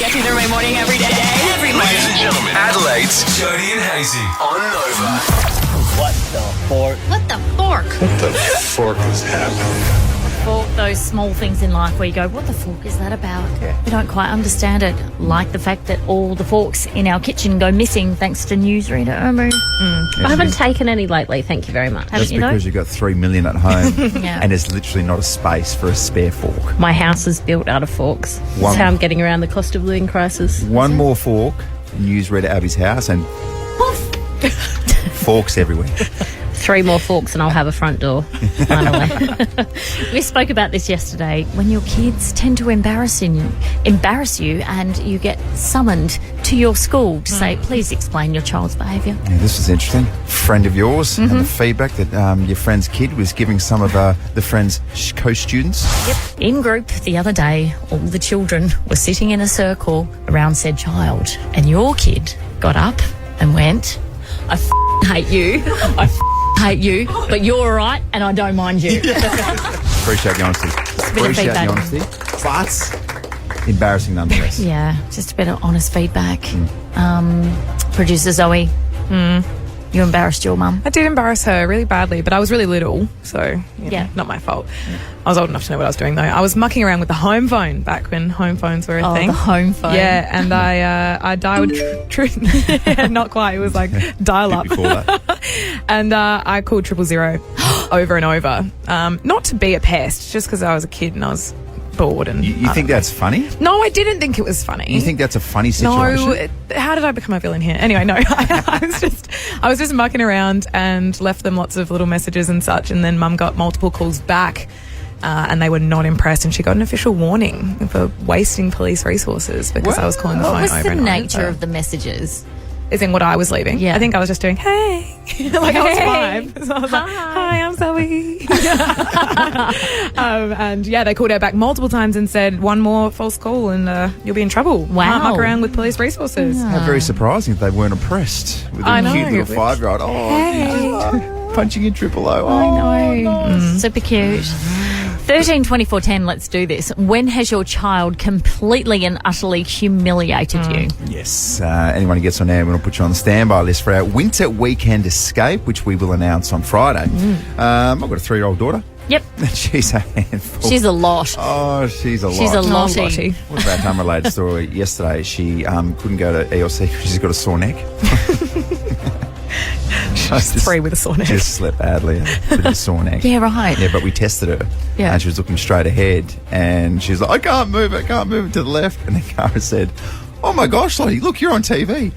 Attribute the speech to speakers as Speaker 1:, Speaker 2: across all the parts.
Speaker 1: Gets me through my morning every day. Every morning.
Speaker 2: Ladies and gentlemen, Adelaide's Jody and Hazy on Nova.
Speaker 3: What the fork?
Speaker 4: What the fork?
Speaker 2: What the fork is happening?
Speaker 4: Fork, those small things in life where you go, what the fork is that about? Yeah. We don't quite understand it. Like the fact that all the forks in our kitchen go missing thanks to newsreader Irma.
Speaker 5: I haven't taken any lately, thank you very much.
Speaker 6: That's because you've got 3 million at home
Speaker 4: Yeah.
Speaker 6: and there's literally not a space for a spare fork.
Speaker 5: My house is built out of forks.
Speaker 6: One-
Speaker 5: That's how I'm getting around the cost of living crisis.
Speaker 6: One more fork, newsreader Abby's house, and forks everywhere.
Speaker 5: 3 more forks and I'll have a front door, finally.
Speaker 4: We spoke about this yesterday. When your kids tend to embarrass you and you get summoned to your school to say, please explain your child's behaviour.
Speaker 6: Yeah, this was interesting. Friend of yours, and the feedback that your friend's kid was giving some of the friend's co-students.
Speaker 4: Yep. In group the other day, all the children were sitting in a circle around said child, and your kid got up and went, I hate you. I hate you, but you're all right and I don't mind you.
Speaker 6: Appreciate the honesty. Appreciate the
Speaker 4: feedback.
Speaker 6: honesty. But embarrassing nonetheless.
Speaker 4: Yeah, just a bit of honest feedback. Producer Zoe, you embarrassed your mum.
Speaker 7: I did embarrass her really badly, but I was really little, so
Speaker 4: Yeah.
Speaker 7: not my fault. I was old enough to know what I was doing, though. I was mucking around with the home phone back when home phones were a thing.
Speaker 4: The home phone.
Speaker 7: Yeah, and I dialed not quite. It was like dial up.
Speaker 6: Before that.
Speaker 7: And I called 000 over and over. Not to be a pest, just because I was a kid and I was bored. And
Speaker 6: You think that's funny?
Speaker 7: No, I didn't think it was funny.
Speaker 6: You think that's a funny situation?
Speaker 7: No, how did I become a villain here? Anyway, no, I was just mucking around and left them lots of little messages and such, and then Mum got multiple calls back, and they were not impressed, and she got an official warning for wasting police resources because I was calling the
Speaker 4: What
Speaker 7: phone
Speaker 4: was
Speaker 7: over
Speaker 4: the
Speaker 7: and
Speaker 4: nature
Speaker 7: over.
Speaker 4: of the messages?
Speaker 7: As in what I was leaving.
Speaker 4: Yeah.
Speaker 7: I think I was just doing, hey. Like I was 5. So I was like, hi, I'm Zoe. And yeah, they called her back multiple times and said, one more false call and you'll be in trouble.
Speaker 4: Wow.
Speaker 7: Can't muck around with police resources.
Speaker 6: How very surprising that they weren't impressed with
Speaker 7: I
Speaker 6: a
Speaker 7: know.
Speaker 6: cute little 5-year-old. Punching in triple O.
Speaker 4: I know. Super cute. 13 24 10, let's do this. When has your child completely and utterly humiliated you?
Speaker 6: Yes. Anyone who gets on air, we're going to put you on the standby list for our winter weekend escape, which we will announce on Friday. I've got a 3-year-old daughter.
Speaker 4: Yep.
Speaker 6: She's a handful.
Speaker 4: She's a lot.
Speaker 6: Oh, she's a lot.
Speaker 4: She's a
Speaker 7: Lottie.
Speaker 4: lottie.
Speaker 6: What about unrelated story? Yesterday, she couldn't go to ELC because she's got a sore neck.
Speaker 7: She's 3 with a sore neck.
Speaker 6: Just slept badly, a bit of a sore neck.
Speaker 4: Yeah, right.
Speaker 6: Yeah, but we tested her,
Speaker 4: Yeah.
Speaker 6: and she was looking straight ahead, and she was like, I can't move it to the left. And then Cara said, oh my gosh, Lottie, look, you're on TV.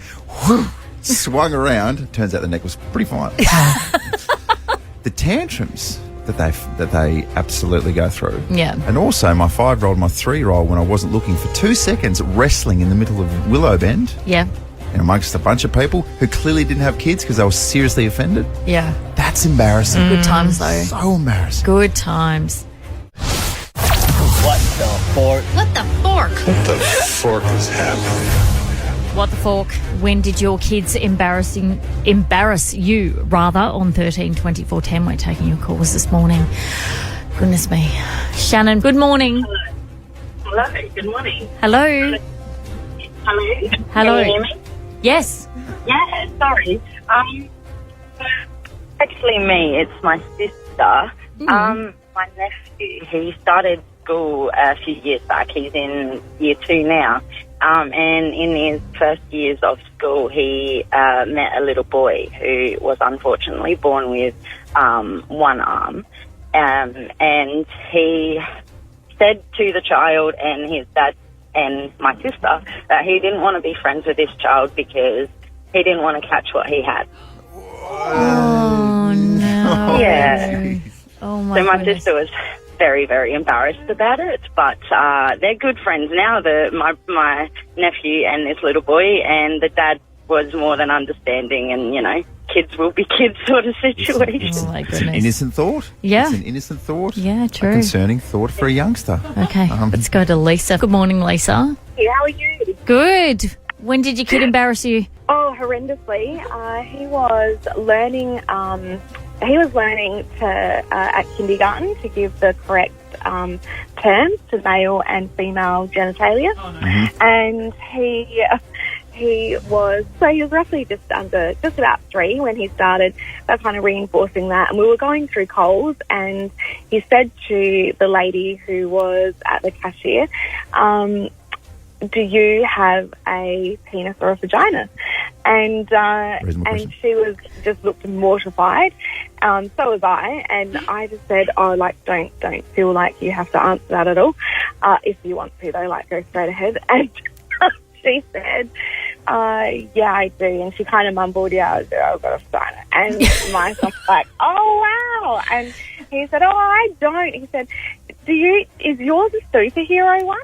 Speaker 6: Whew. Swung around. Turns out the neck was pretty fine. The tantrums that they absolutely go through.
Speaker 4: Yeah.
Speaker 6: And also my 5-year-old, my 3-year-old, when I wasn't looking for 2 seconds, wrestling in the middle of Willow Bend.
Speaker 4: Yeah.
Speaker 6: And amongst a bunch of people who clearly didn't have kids because they were seriously offended.
Speaker 4: Yeah.
Speaker 6: That's embarrassing.
Speaker 4: Good times, though.
Speaker 6: So embarrassing.
Speaker 4: Good times.
Speaker 3: What the fork?
Speaker 4: What the fork?
Speaker 2: What the fork is happening?
Speaker 4: What the fork? When did your kids embarrass you, rather, on 13 24 10? We're taking your calls this morning. Goodness me. Shannon, good morning.
Speaker 8: Hello, good morning.
Speaker 4: Hello.
Speaker 8: Hello.
Speaker 4: Hello.
Speaker 8: Can you hear me?
Speaker 4: Yes.
Speaker 8: Yeah, sorry. Actually me, it's my sister. My nephew, he started school a few years back. He's in year 2 now. And in his first years of school, he met a little boy who was unfortunately born with one arm. And he said to the child and his dad and my sister that he didn't want to be friends with this child because he didn't want to catch what he had.
Speaker 4: Oh, no.
Speaker 8: Yeah.
Speaker 4: Oh, my
Speaker 8: So my
Speaker 4: goodness.
Speaker 8: sister was very, very embarrassed about it, but they're good friends now, my nephew and this little boy, and the dad was more than understanding and, you know, kids will be kids sort of situation.
Speaker 4: Oh, my
Speaker 6: It's an
Speaker 4: goodness.
Speaker 6: innocent thought.
Speaker 4: Yeah.
Speaker 6: It's an innocent thought.
Speaker 4: Yeah,
Speaker 6: A
Speaker 4: true.
Speaker 6: concerning thought for a youngster.
Speaker 4: Okay, let's go to Lisa. Good morning, Lisa.
Speaker 8: Hey, how are you?
Speaker 4: Good. When did your kid embarrass you?
Speaker 9: Oh, horrendously. He was learning
Speaker 8: he was learning to at kindergarten to give the correct terms to male and female genitalia, and he was roughly just about 3 when he started kind of reinforcing that. And we were going through Coles, and he said to the lady who was at the cashier, do you have a penis or a vagina? And she was just looked mortified. So was I, and I just said, oh, like, don't feel like you have to answer that at all. If you want to, though, like, go straight ahead. And she said, yeah, I do. And she kind of mumbled, yeah, I do. I've got a vagina. And my son was like, oh, wow. And he said, oh, I don't. He said, is yours a superhero one?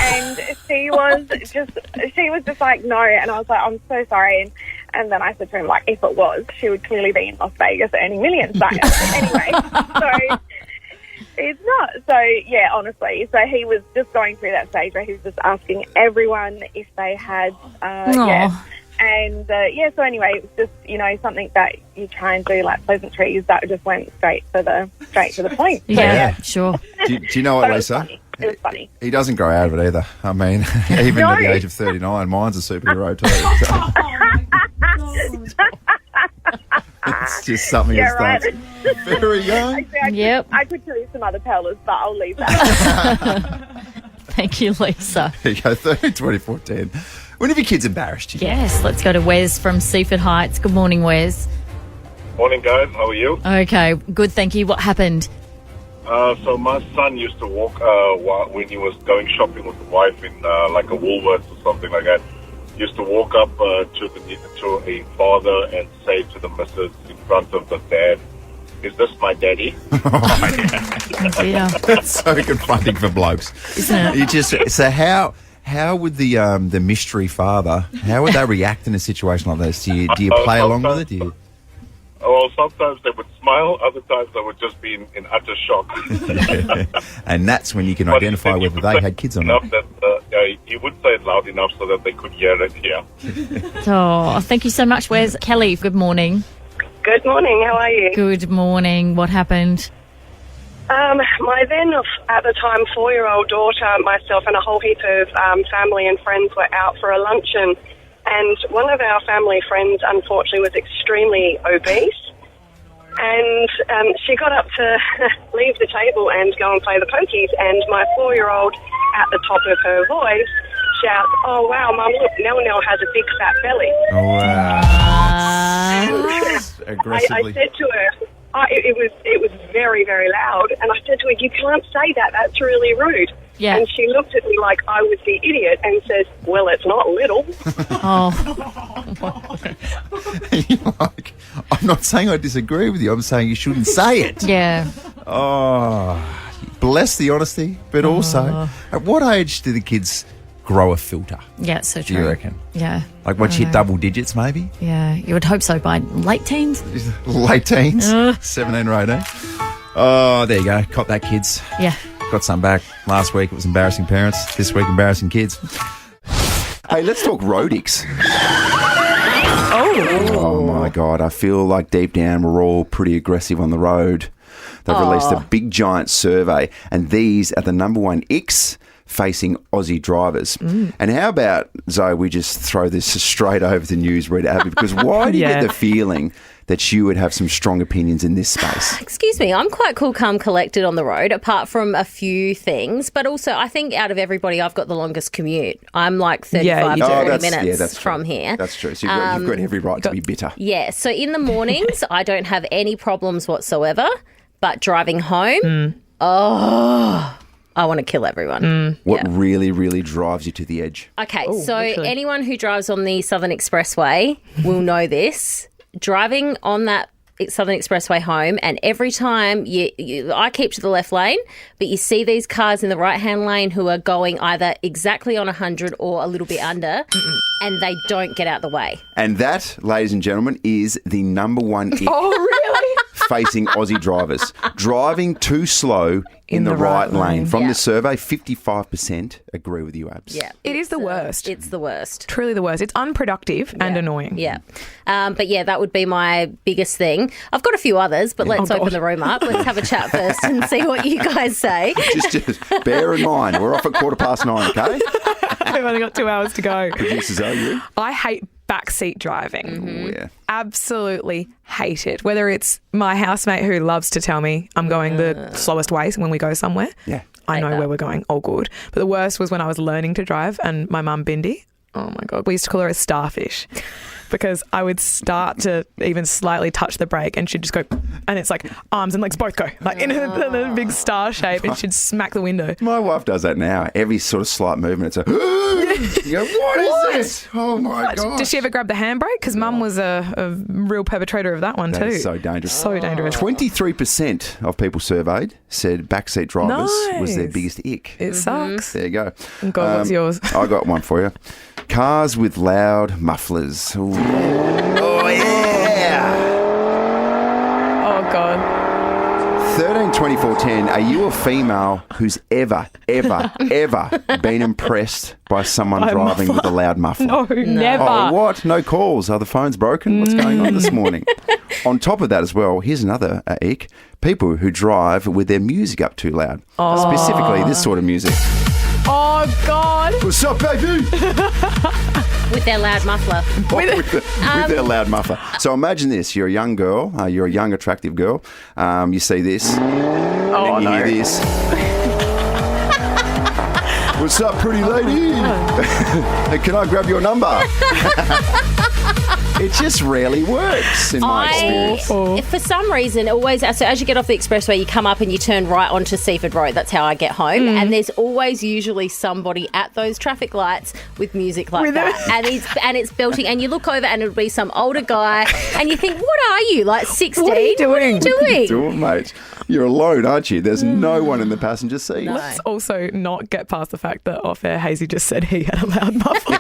Speaker 8: And she was just like, no. And I was like, I'm so sorry. And then I said to him, like, if it was, she would clearly be in Las Vegas earning millions. But anyway, so it's not. So, yeah, honestly. So he was just going through that stage where he was just asking everyone if they had, yeah. And, so anyway, it was just, something that you try and do, like pleasantries, that just went straight to the point.
Speaker 4: Yeah, sure.
Speaker 6: Do you know what, Lisa?
Speaker 8: It was funny.
Speaker 6: He doesn't grow out of it either. I mean, even at the age of 39, mine's a superhero too. So. It's just something that starts very young.
Speaker 8: Actually, I could tell you some other pearlers, but I'll leave that.
Speaker 4: Thank you, Lisa.
Speaker 6: There you go, 13, 24, 10. When have your kids embarrassed you?
Speaker 4: Yes, let's go to Wes from Seaford Heights. Good morning, Wes.
Speaker 9: Morning, guys. How are you?
Speaker 4: Okay, good, thank you. What happened?
Speaker 9: So my son used to walk when he was going shopping with the wife in like a Woolworths or something like that. He used to walk up to a father and say to the missus in front of the dad, "Is this my daddy?"
Speaker 4: Yeah.
Speaker 6: That's so confronting for blokes, isn't it? So how would the mystery father, how would they react in a situation like this? Do you play along with it?
Speaker 9: Well, sometimes they would smile, other times they would just be in utter shock.
Speaker 6: And that's when you can identify whether they had kids or not.
Speaker 9: He would say it loud enough so that they could hear it here.
Speaker 4: Oh, thank you so much, Wes. Kelly, good morning.
Speaker 10: Good morning, how are you?
Speaker 4: Good morning. What happened?
Speaker 10: My then, at the time, 4-year-old daughter, myself and a whole heap of family and friends were out for a luncheon. And one of our family friends, unfortunately, was extremely obese. And she got up to leave the table and go and play the pokies. And my 4-year-old, at the top of her voice, shouts, "Oh, wow, Mum, look, Nell has a big fat belly."
Speaker 6: Oh, wow. Aggressively.
Speaker 10: I said to her, it was very, very loud. And I said to her, "You can't say that. That's really rude."
Speaker 4: Yeah.
Speaker 10: And she looked at me like I was the idiot and says, "Well, it's not little."
Speaker 6: You're like, I'm not saying I disagree with you. I'm saying you shouldn't say it.
Speaker 4: Yeah.
Speaker 6: Oh, bless the honesty, but also, at what age do the kids grow a filter?
Speaker 4: Yeah, so true.
Speaker 6: Do you reckon?
Speaker 4: Yeah.
Speaker 6: Like once you hit double digits, maybe?
Speaker 4: Yeah, you would hope so by late teens.
Speaker 6: Late teens? 17 or 18? Oh, there you go. Cop that, kids.
Speaker 4: Yeah.
Speaker 6: Got some back. Last week it was embarrassing parents. This week, embarrassing kids. Hey, let's talk roadies. Oh, my God. I feel like deep down we're all pretty aggressive on the road. They've released a big, giant survey, and these are the number one icks facing Aussie drivers. And how about, Zoe, we just throw this straight over to news reader Abby, because why do you get the feeling that you would have some strong opinions in this space?
Speaker 5: Excuse me, I'm quite cool, calm, collected on the road, apart from a few things. But also, I think out of everybody, I've got the longest commute. I'm like 35 to 40 minutes from here.
Speaker 6: That's true. So you've got every right to be bitter.
Speaker 5: Yeah, so in the mornings, I don't have any problems whatsoever. But driving home, I want to kill everyone.
Speaker 6: What really, really drives you to the edge?
Speaker 5: Okay, anyone who drives on the Southern Expressway will know this. Driving on that Southern Expressway home, and every time I keep to the left lane, but you see these cars in the right-hand lane who are going either exactly on 100 or a little bit under, and they don't get out the way.
Speaker 6: And that, ladies and gentlemen, is the number one ick.
Speaker 7: Oh, really?
Speaker 6: facing Aussie drivers. Driving too slow in the right lane. From
Speaker 5: Yeah.
Speaker 6: this survey, 55% agree with you, Abs.
Speaker 5: Yeah.
Speaker 7: It is the worst.
Speaker 5: It's the worst.
Speaker 7: Truly the worst. It's unproductive and annoying.
Speaker 5: Yeah. But yeah, that would be my biggest thing. I've got a few others, but let's open the room up. Let's have a chat first and see what you guys say.
Speaker 6: Just bear in mind, we're off at 9:15, okay?
Speaker 7: I've only got 2 hours to go.
Speaker 6: Producers, are you?
Speaker 7: I hate backseat driving.
Speaker 6: Oh, yeah.
Speaker 7: Absolutely hate it. Whether it's my housemate who loves to tell me I'm going the slowest way when we go somewhere.
Speaker 6: Yeah.
Speaker 7: I know where we're going. All good. But the worst was when I was learning to drive and my mum, Bindi, oh my God, we used to call her a starfish because I would start to even slightly touch the brake and she'd just go, and it's like arms and legs both go, like in a big star shape, and she'd smack the window.
Speaker 6: My wife does that now. Every sort of slight movement, it's a... You go, what is this? Oh, my God.
Speaker 7: Does she ever grab the handbrake? Because Mum was a real perpetrator of that one
Speaker 6: That
Speaker 7: too.
Speaker 6: is so dangerous.
Speaker 7: So dangerous.
Speaker 6: 23% of people surveyed said backseat drivers was their
Speaker 7: Nice.
Speaker 6: biggest ick.
Speaker 7: It sucks.
Speaker 6: There you go.
Speaker 7: And God, what's yours?
Speaker 6: I got one for you. Cars with loud mufflers. Ooh. Oh, yeah.
Speaker 7: Oh God.
Speaker 6: 13, 24, 10. Are you a female who's ever been impressed by someone
Speaker 7: By a
Speaker 6: driving with a loud muffler?
Speaker 7: No, never.
Speaker 6: Oh, what? No calls. Are the phones broken? What's going on this morning? On top of that as well, here's another ick. People who drive with their music up too loud. Specifically this sort of music.
Speaker 7: Oh God.
Speaker 6: What's up, baby?
Speaker 5: With their loud muffler.
Speaker 6: with their loud muffler. So imagine this. You're a young girl. You're a young, attractive girl. You see this. And then you hear this. What's up, pretty lady? Hey, can I grab your number? It just rarely works in my experience.
Speaker 5: For some reason, always, so as you get off the expressway, you come up and you turn right onto Seaford Road. That's how I get home. And there's always usually somebody at those traffic lights with music like that. And it's belting. And you look over and it'll be some older guy. And you think, what are you, like 16?
Speaker 7: What are you doing?
Speaker 5: What are you doing?
Speaker 6: Doing, mate. You're alone, aren't you? There's no one in the passenger seat.
Speaker 7: Let's also not get past the fact that off air Hazy just said he had a loud muffler.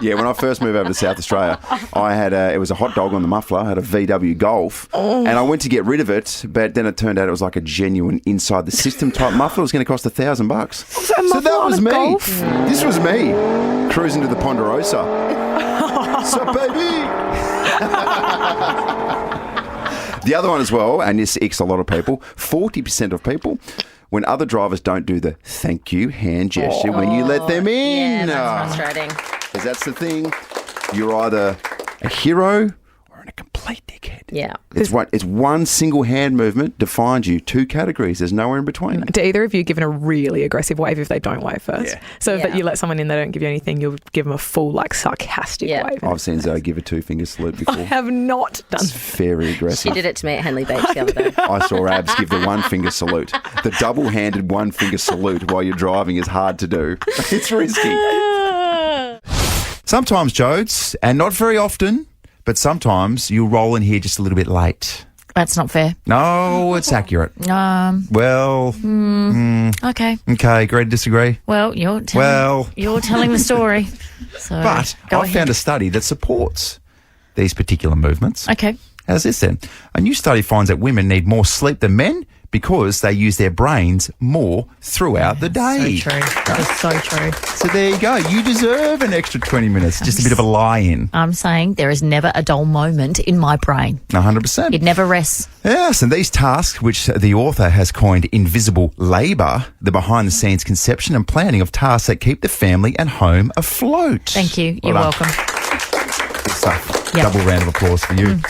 Speaker 6: Yeah, when I first moved over to South Australia, I had it was a hot dog on the muffler. I had a VW Golf, and I went to get rid of it, but then it turned out it was like a genuine inside the system type muffler. It was going to cost $1,000. So that was me.
Speaker 7: Golf?
Speaker 6: This was me cruising to the Ponderosa. Sup, baby? The other one as well, and this icks a lot of people. 40% of people. When other drivers don't do the thank you hand gesture when you let them in.
Speaker 5: Yeah, that's frustrating.
Speaker 6: Because that's the thing. You're either a hero or a complete dickhead.
Speaker 5: Yeah.
Speaker 6: It's one single hand movement defines you. 2 categories. There's nowhere in between.
Speaker 7: Do either of you given a really aggressive wave if they don't wave first?
Speaker 6: Yeah.
Speaker 7: So
Speaker 5: Yeah.
Speaker 7: that you let someone in, they don't give you anything, you'll give them a full, like, sarcastic
Speaker 5: Yeah.
Speaker 7: wave.
Speaker 6: I've seen Zoe give a 2-finger salute before.
Speaker 7: I have not done.
Speaker 6: It's very
Speaker 5: She
Speaker 6: aggressive.
Speaker 5: did it to me at Henley Beach the other day.
Speaker 6: I saw Abs give the 1-finger salute. The double-handed 1-finger salute while you're driving is hard to do. It's risky. Sometimes, Jodes, and not very often, but sometimes you'll roll in here just a little bit late.
Speaker 4: That's not fair.
Speaker 6: No, it's accurate. Well,
Speaker 4: Okay.
Speaker 6: okay, agree to disagree.
Speaker 4: Well, you're telling the story. So
Speaker 6: But
Speaker 4: go
Speaker 6: I
Speaker 4: ahead.
Speaker 6: found a study that supports these particular movements.
Speaker 4: Okay.
Speaker 6: How's this then? A new study finds that women need more sleep than men because they use their brains more throughout the day.
Speaker 4: So true. That is so true.
Speaker 6: So there you go. You deserve an extra 20 minutes. Just a bit of a lie-in.
Speaker 4: I'm saying there is never a dull moment in my brain.
Speaker 6: 100%.
Speaker 4: It never rests.
Speaker 6: Yes, and these tasks, which the author has coined invisible labour, the behind-the-scenes conception and planning of tasks that keep the family and home afloat.
Speaker 4: Thank you. You're
Speaker 6: Well done.
Speaker 4: welcome.
Speaker 6: Good stuff.
Speaker 4: Yep.
Speaker 6: Double round of applause for you.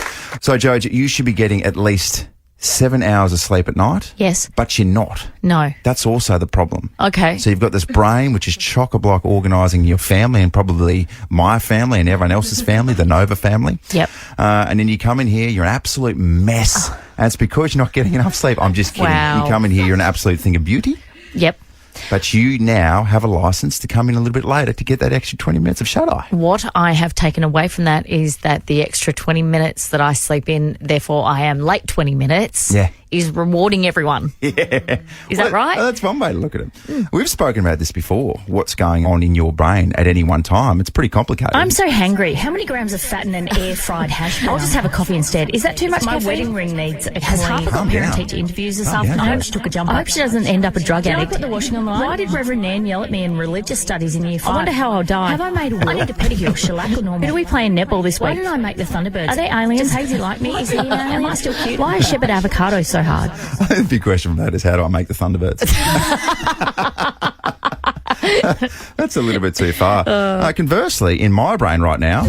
Speaker 6: So, George, you should be getting at least 7 hours of sleep at night.
Speaker 4: Yes.
Speaker 6: But you're not.
Speaker 4: No.
Speaker 6: That's also the problem.
Speaker 4: Okay.
Speaker 6: So you've got this brain, which is chock-a-block organising your family and probably my family and everyone else's family, the Nova family.
Speaker 4: Yep.
Speaker 6: And then you come in here, you're an absolute mess. And it's because you're not getting enough sleep. I'm just kidding.
Speaker 4: Wow.
Speaker 6: You come in here, you're an absolute thing of beauty.
Speaker 4: Yep.
Speaker 6: But you now have a licence to come in a little bit later to get that extra 20 minutes of shut-eye.
Speaker 4: What I have taken away from that is that the extra 20 minutes that I sleep in, therefore I am late 20 minutes,
Speaker 6: Yeah.
Speaker 4: is rewarding everyone.
Speaker 6: Yeah.
Speaker 4: Is that right?
Speaker 6: That's one way to look at it. We've spoken about this before, what's going on in your brain at any one time. It's pretty complicated.
Speaker 4: I'm so hangry. How many grams of fat in an air-fried hash brown? I'll just have a coffee instead. Is that too much? My wedding ring needs a Has Harper got parent-teacher interviews this afternoon? I hope she took a jump. I hope she doesn't end up a drug addict. Can I put the washing on the line? Why did Reverend Nan yell at me in religious studies in year 5? I wonder how I'll die. Have I made a will? I need a pedicure, shellac or normal? Who do we play in netball this week? Why did I make the Thunderbirds? Are they aliens? Does Hazy like me? Is he an alien? Am I still cute? Why is Shepherd avocado so hard?
Speaker 6: The big question from that is, how do I make the Thunderbirds? That's a little bit too far. Conversely, in my brain right now,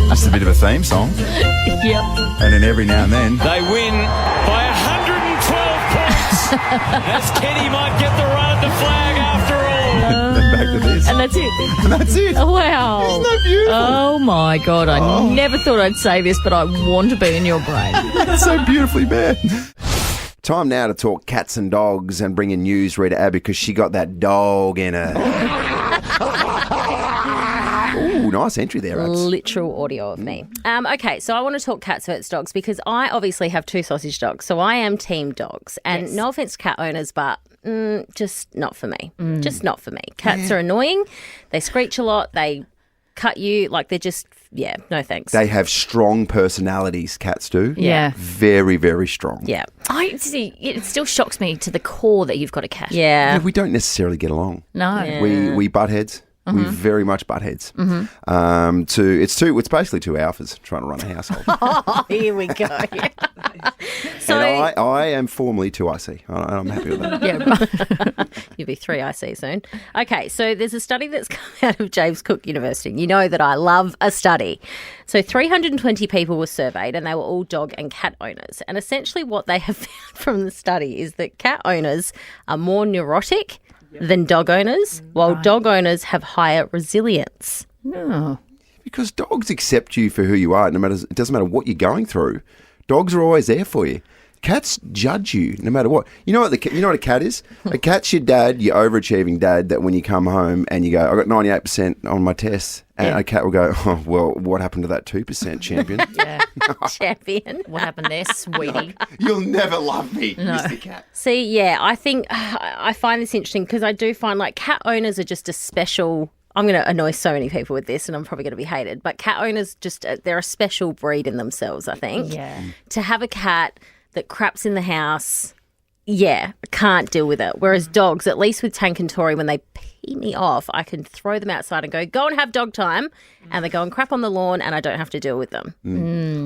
Speaker 6: just a bit of a theme song.
Speaker 4: Yep.
Speaker 6: And then every now and then,
Speaker 11: They win by 112 points as Kenny might get the run at the flag after all.
Speaker 6: then back to this.
Speaker 4: And that's it.
Speaker 6: And that's it.
Speaker 4: Wow.
Speaker 6: Isn't that beautiful?
Speaker 4: Oh, my God. I never thought I'd say this, but I want to be in your brain.
Speaker 6: It's so beautifully bad.
Speaker 12: Time now to talk cats and dogs and bring in news, Rita Ab, because she got that dog in her. Ooh, nice entry there, Abs.
Speaker 5: Literal audio of me. Okay, so I want to talk cats versus dogs because I obviously have 2 sausage dogs, so I am team dogs. And no offense to cat owners, but just not for me. Just not for me. Cats are annoying. They screech a lot. They cut you. Like, they're just, no thanks.
Speaker 12: They have strong personalities, cats do.
Speaker 4: Yeah.
Speaker 12: Very, very strong.
Speaker 5: Yeah.
Speaker 4: I see. It still shocks me to the core that you've got a cat.
Speaker 5: Yeah.
Speaker 12: We don't necessarily get along.
Speaker 4: No.
Speaker 5: Yeah.
Speaker 12: We butt heads. We very much butt heads. It's basically 2 alphas trying to run a household.
Speaker 5: Oh, here we go. So
Speaker 12: and I am formally 2IC. I'm happy with that.
Speaker 5: Yeah, you'll be 3IC soon. Okay, so there's a study that's come out of James Cook University. You know that I love a study. So 320 people were surveyed and they were all dog and cat owners. And essentially what they have found from the study is that cat owners are more neurotic than dog owners, while dog owners have higher resilience.
Speaker 4: Oh.
Speaker 12: Because dogs accept you for who you are. It doesn't matter what you're going through. Dogs are always there for you. Cats judge you no matter what. You know what a cat is? A cat's your dad, your overachieving dad, that when you come home and you go, I got 98% on my test, and a cat will go, oh, well, what happened to that 2%, champion?
Speaker 4: Yeah.
Speaker 5: Champion.
Speaker 4: What happened there, sweetie?
Speaker 12: You'll never love me, Mr. Cat.
Speaker 5: See, I think I find this interesting because I do find like cat owners are just a special. I'm going to annoy so many people with this and I'm probably going to be hated, but cat owners they're a special breed in themselves, I think.
Speaker 4: Yeah.
Speaker 5: To have a cat that craps in the house, can't deal with it. Whereas dogs, at least with Tank and Tori, when they pee me off, I can throw them outside and go and have dog time, and they go and crap on the lawn and I don't have to deal with them.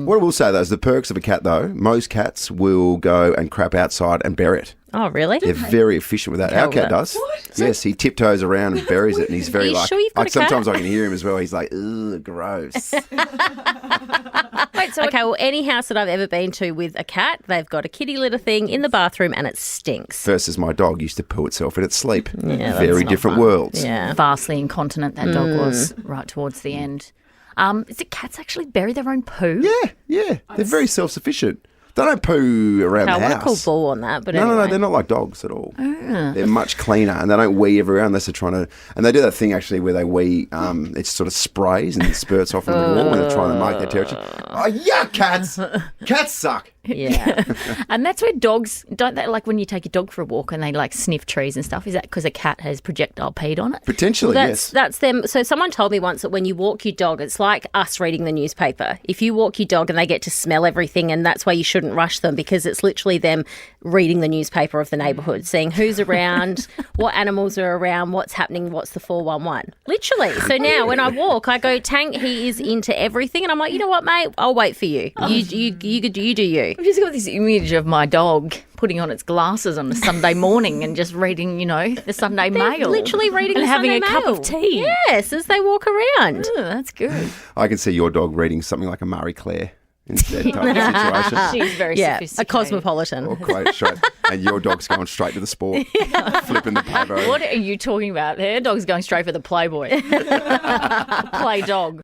Speaker 12: What I will say, though, is the perks of a cat, though, most cats will go and crap outside and bury it.
Speaker 5: Oh, really?
Speaker 12: They're very efficient with that. Our cat does. What? Yes, he tiptoes around and buries it, and he's very
Speaker 5: Are you sure you've got a
Speaker 12: sometimes
Speaker 5: cat?
Speaker 12: I can hear him as well. He's like, ugh, gross.
Speaker 5: Wait, okay, well, any house that I've ever been to with a cat, they've got a kitty litter thing in the bathroom and it stinks.
Speaker 12: Versus my dog used to poo itself in its sleep.
Speaker 5: Yeah,
Speaker 12: very
Speaker 5: not
Speaker 12: different
Speaker 5: fun.
Speaker 12: worlds.
Speaker 5: Yeah.
Speaker 4: Vastly incontinent that dog was right towards the end. Is it cats actually bury their own poo?
Speaker 12: Yeah. They're very self-sufficient. They don't poo around
Speaker 5: I
Speaker 12: the
Speaker 5: want to
Speaker 12: house.
Speaker 5: call bull on that, but
Speaker 12: No,
Speaker 5: anyway.
Speaker 12: they're not like dogs at all. They're much cleaner, and they don't wee everywhere unless they're trying to. And they do that thing actually where they wee. It sort of sprays and it spurts off in the wall when they're trying to mark their territory. Oh, yuck, cats! Cats suck.
Speaker 5: Yeah.
Speaker 4: And that's where dogs, don't they, like when you take your dog for a walk and they like sniff trees and stuff, is that because a cat has projectile peed on it?
Speaker 12: Potentially, yes.
Speaker 5: That's them. So someone told me once that when you walk your dog, it's like us reading the newspaper. If you walk your dog and they get to smell everything, and that's why you shouldn't rush them, because it's literally them reading the newspaper of the neighbourhood, seeing who's around, what animals are around, what's happening, what's the 411. Literally. So now when I walk, I go, Tank, he is into everything. And I'm like, you know what, mate? I'll wait for you. You do you.
Speaker 4: I've just got this image of my dog putting on its glasses on a Sunday morning and just reading, the Sunday Mail.
Speaker 5: Literally reading
Speaker 4: and
Speaker 5: the
Speaker 4: having
Speaker 5: Sunday
Speaker 4: a cup
Speaker 5: Mail.
Speaker 4: of tea.
Speaker 5: Yes, as they walk around.
Speaker 4: Oh, that's good.
Speaker 12: I can see your dog reading something like a Marie Claire instead type of situation.
Speaker 4: She's very sophisticated.
Speaker 5: A cosmopolitan.
Speaker 12: Or quite straight, and your dog's going straight to the sport, flipping the paper over.
Speaker 4: What are you talking about there? Dog's going straight for the Playboy. Play dog.